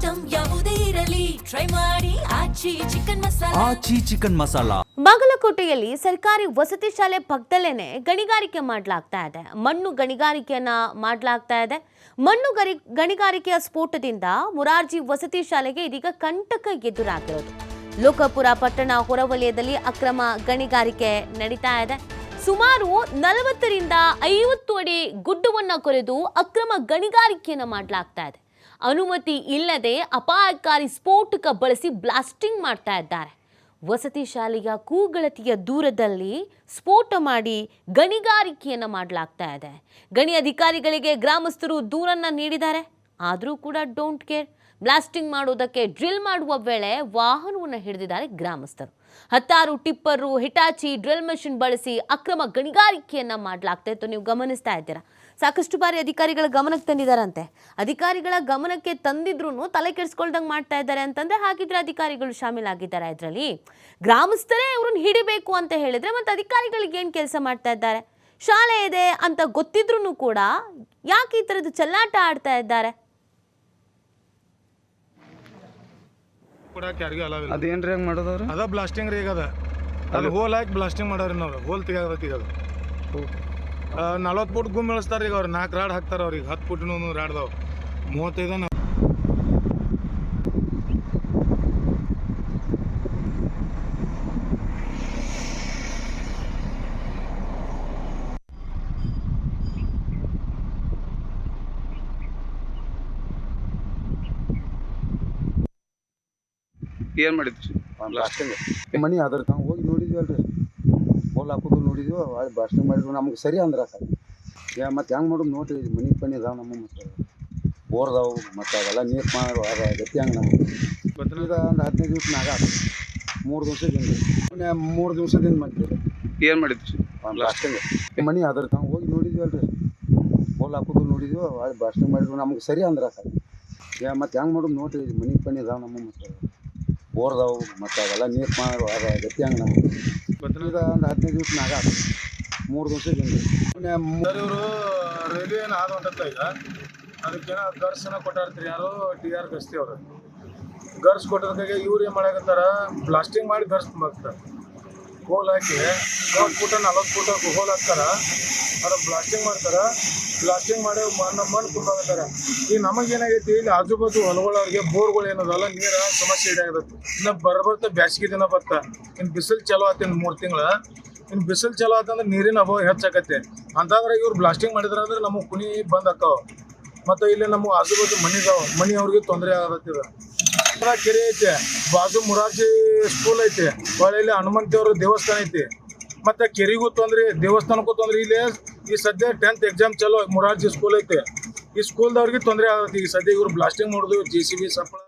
Item ಯಾವುದೇ ಇರಲಿ try ಮಾಡಿ ಆಚಿ ಚಿಕನ್ ಮಸಾಲಾ. ಬಾಗಲಕೋಟೆಯಲ್ಲಿ ಸರ್ಕಾರಿ ವಸತಿ ಶಾಲೆ ಪಕ್ಕದಲ್ಲೇನೆ ಗಣಿಗಾರಿಕೆ ಮಾಡಲಾಗ್ತಾ ಇದೆ. ಮಣ್ಣು ಗಣಿಗಾರಿಕೆಯನ್ನ ಮಾಡಲಾಗ್ತಾ ಇದೆ. ಮಣ್ಣು ಗಣಿಗಾರಿಕೆಯ ಸ್ಫೋಟದಿಂದ ಮುರಾರ್ಜಿ ವಸತಿ ಶಾಲೆಗೆ ಇದೀಗ ಕಂಟಕ ಎದುರಾಗಿರೋದು. ಲೋಕಪುರ ಪಟ್ಟಣ ಹೊರವಲಯದಲ್ಲಿ ಅಕ್ರಮ ಗಣಿಗಾರಿಕೆ ನಡೀತಾ ಇದೆ. ಸುಮಾರು 40 ರಿಂದ 50 ಅಡಿ ಗುಡ್ಡವನ್ನ ಕೊರೆದು ಅಕ್ರಮ ಗಣಿಗಾರಿಕೆಯನ್ನ ಮಾಡಲಾಗ್ತಾ ಇದೆ. ಅನುಮತಿ ಇಲ್ಲದೆ ಅಪಾಯಕಾರಿ ಸ್ಫೋಟಕ ಬಳಸಿ ಬ್ಲಾಸ್ಟಿಂಗ್ ಮಾಡ್ತಾ ಇದ್ದಾರೆ. ವಸತಿ ಶಾಲೆಯ ಕೂಗಳತಿಯ ದೂರದಲ್ಲಿ ಸ್ಫೋಟ ಮಾಡಿ ಗಣಿಗಾರಿಕೆಯನ್ನು ಮಾಡಲಾಗ್ತಾ ಇದೆ. ಗಣಿ ಅಧಿಕಾರಿಗಳಿಗೆ ಗ್ರಾಮಸ್ಥರು ದೂರನ್ನ ನೀಡಿದ್ದಾರೆ. ಆದರೂ ಕೂಡ ಡೋಂಟ್ ಕೇರ್. ಬ್ಲಾಸ್ಟಿಂಗ್ ಮಾಡೋದಕ್ಕೆ ಡ್ರಿಲ್ ಮಾಡುವ ವೇಳೆ ವಾಹನವನ್ನು ಹಿಡಿದಿದ್ದಾರೆ ಗ್ರಾಮಸ್ಥರು. 10 ಟಿಪ್ಪರು, ಹಿಟಾಚಿ, ಡ್ರಿಲ್ ಮೆಷಿನ್ ಬಳಸಿ ಅಕ್ರಮ ಗಣಿಗಾರಿಕೆಯನ್ನ ಮಾಡಲಾಗ್ತಾ ಇತ್ತು. ನೀವು ಗಮನಿಸ್ತಾ ಇದ್ದೀರಾ. ಸಾಕಷ್ಟು ಬಾರಿ ಅಧಿಕಾರಿಗಳ ಗಮನಕ್ಕೆ ತಂದಿದ್ದಾರಂತೆ. ಅಧಿಕಾರಿಗಳ ಗಮನಕ್ಕೆ ತಂದಿದ್ರು ತಲೆ ಕೆಡಿಸ್ಕೊಳ್ದಂಗೆ ಮಾಡ್ತಾ ಇದ್ದಾರೆ ಅಂತಂದ್ರೆ ಹಾಗಿದ್ರೆ ಅಧಿಕಾರಿಗಳು ಶಾಮೀಲಾಗಿದ್ದಾರೆ ಇದರಲ್ಲಿ. ಗ್ರಾಮಸ್ಥರೇ ಇವ್ರನ್ನ ಹಿಡಿಬೇಕು ಅಂತ ಹೇಳಿದ್ರೆ ಮತ್ತೆ ಅಧಿಕಾರಿಗಳಿಗೆ ಏನು ಕೆಲಸ ಮಾಡ್ತಾ ಇದ್ದಾರೆ? ಶಾಲೆ ಇದೆ ಅಂತ ಗೊತ್ತಿದ್ರು ಕೂಡ ಯಾಕೆ ಈ ಥರದ ಚೆಲ್ಲಾಟ ಆಡ್ತಾ ಇದ್ದಾರೆ? ಅದೇನ್ರಿ ಹೆಂಗ್ ಮಾಡೋದವ್ರು? ಅದ ಬ್ಲಾಸ್ಟಿಂಗ್ ರೀ. ಈಗ ಅದು ಹೋಲ್ ಹಾಕಿ ಬ್ಲಾಸ್ಟಿಂಗ್ ಮಾಡೋರಿ. ನಾವು ಹೋಲ್ ತೆಗಿಯೋದಕ್ಕೆ ಈಗ 40 ಫುಟ್ ಗುಮ್ ಇಳಿಸ್ತಾರೆ. ಈಗ ಅವ್ರು 4 ರಾಡ್ ಹಾಕ್ತಾರೆ. ಅವ್ರಿಗೆ 10 ಫುಟ್ನು ರಾಡ್ದವ್ 35 ಏನ್ ಮಾಡಿದ್ರಿ? ಬ್ಲಾಸ್ಟಿಂಗ್ ಮನಿ ಅದ್ರ ನಾವು ಹೋಗಿ ನೋಡಿದ್ವಿ ಅಲ್ರಿ. ಹೋಲ್ ಹಾಕೋದು ನೋಡಿದ್ವಿ. ಅಲ್ಲಿ ಬ್ಲಾಸ್ಟಿಂಗ್ ಮಾಡಿದ್ವಿ. ನಮ್ಗೆ ಸರಿ ಅಂದ್ರೆ ಮತ್ತೆ ಹೆಂಗೆ ಮಾಡೋದು ನೋಡ್ರಿ. ಮನಿ ಪನಿ ಇದಾವೆ ನಮ್ಮ ಮತ್ತು ಬೋರ್ದಾವು ಮತ್ತು ಅದೆಲ್ಲ ನೀರು ಮಾಡೋ ಅದ ಗತಿ ಹಂಗೆ ನಮ್ಗೆ ಈಗ ಒಂದು 15 ದಿವ್ಸ ಮ್ಯಾಗ ಆತು. 3 ದಿವ್ಸದಿಂದ 3 ದಿವ್ಸದಿಂದ ಮಾಡ್ತೀವಿ. ಏನ್ ಮಾಡಿದ್ರಿ? ಬ್ಲಾಸ್ಟಿಂಗ್ ಮನಿ ಅದ್ರ ನಾವು ಹೋಗಿ ನೋಡಿದ್ವಿ ಅಲ್ರಿ. ಹೋಲ್ ಹಾಕೋದು ನೋಡಿದ್ವಿ. ಅಲ್ಲಿ ಬ್ಲಾಸ್ಟಿಂಗ್ ಮಾಡಿದ್ವಿ. ನಮ್ಗೆ ಸರಿ ಅಂದ್ರೆ ಮತ್ತೆ ಹೆಂಗೆ ಮಾಡೋದು ನೋಡ್ರಿ. ಮನಿ ಪನಿ ಇದಾವೆ ನಮ್ಮ ಮತ್ತು ಬೋರ್ದಾವು ಮತ್ತು ಅದೆಲ್ಲ ನೀರು ಮಾಡೋ ಅದ ಗತಿ ಹಂಗೆ ನಮ್ಗೆ ಈಗ ಒಂದು 15 ದಿವ್ಸ ಮ್ಯಾಗ ಆತು. 3 ದಿವ್ಸದಿಂದ ಇವರು ರೈಲ್ವೆ ಏನು ಆದ ಹೊಂಟತ್ತ. ಈಗ ಅದಕ್ಕೇನೋ ಗರ್ಸನ ಕೊಟ್ಟಾರ್ತೀರಿ. ಯಾರು TR ಗಸ್ತಿ ಅವರು ಗರ್ಸ್ ಕೊಟ್ಟೋದಕ್ಕೆ ಇವ್ರು ಏನು ಮಾಡಾಕತ್ತಾರ, ಬ್ಲಾಸ್ಟಿಂಗ್ ಮಾಡಿ ಗರ್ಸ್ ಮಾಡ್ತಾರೆ. ಹೋಲ್ ಹಾಕಿ 30 ಫುಟ್ 40 ಫುಟ್ ಹೋಲ್ ಹಾಕ್ತಾರ. ಅದು ಬ್ಲಾಸ್ಟಿಂಗ್ ಮಾಡ್ತಾರೆ. ಬ್ಲಾಸ್ಟಿಂಗ್ ಮಾಡಿ ಮಣ್ಣು ಕುಡ್ದಾಗತ್ತಾರ. ಈಗ ನಮಗೇನಾಗೈತಿ, ಇಲ್ಲಿ ಆಜು ಬಾಜು ಹೊಲಗಳವ್ರಿಗೆ ಬೋರ್ಗಳು ಏನದಲ್ಲ ನೀರ ಸಮಸ್ಯೆ ಇದಾಗತ್ತೆ. ಇನ್ನು ಬರ್ತಾ ಬ್ಯಾಸಿಗೆ ದಿನ ಬರ್ತಾ ಇನ್ನು ಬಿಸಿಲು ಚಲೋ ಆತ. ಇನ್ನು 3 ತಿಂಗಳು ಇನ್ನು ಬಿಸಿಲು ಚಲೋ ಆತಂದ್ರೆ ನೀರಿನ ಅಭಾವ ಹೆಚ್ಚಾಕತ್ತೆ. ಅಂತಾದ್ರೆ ಇವ್ರು ಬ್ಲಾಸ್ಟಿಂಗ್ ಮಾಡಿದ್ರೆ ಅಂದ್ರೆ ನಮಗೆ ಕುಣಿ ಬಂದ್ ಆಕಾವ. ಮತ್ತು ಇಲ್ಲಿ ನಮ್ಮ ಆಜು ಬಾಜು ಮನಿ ಅವ್ರಿಗೆ ತೊಂದರೆ ಆಗತ್ತಿದೆ. ಕೆರೆ ಐತೆ, ಬಾಜು ಮುರಾರ್ಜಿ ಸ್ಕೂಲ್ ಐತಿ, ಹೊಳೆಯಲ್ಲಿ ಹನುಮಂತಿಯವ್ರ ದೇವಸ್ಥಾನ ಐತಿ. ಮತ್ತು ಕೆರೆಗೂ ತೊಂದ್ರೆ, ದೇವಸ್ಥಾನಕ್ಕೂ ತೊಂದ್ರೆ. ಇಲ್ಲಿ ಈ ಸದ್ಯ 10th ಎಕ್ಸಾಮ್ ಚಲೋ ಮುರಾರ್ಜಿ ಸ್ಕೂಲ್ ಐತೆ. ಈ ಸ್ಕೂಲ್ದವ್ರಿಗೆ ತೊಂದರೆ ಆಗುತ್ತೆ. ಈಗ ಸದ್ಯ ಇವ್ರು ಬ್ಲಾಸ್ಟಿಂಗ್ ಮಾಡೋದು JCB ಸಪ್ಪಳ